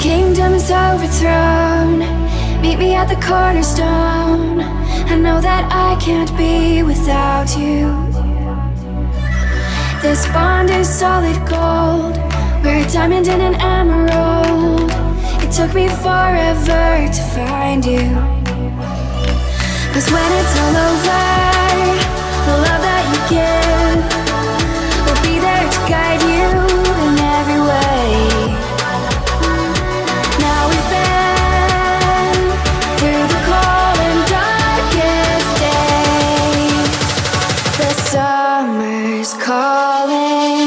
kingdom is overthrown. Meet me at the cornerstone. I know that I can't be without you. This bond is solid gold. We're a diamond and an emerald. It took me forever to find you. 'Cause when it's all over, the love that you give will be there to guide you in every way. Now we've been through the cold and darkest days. The summer's calling.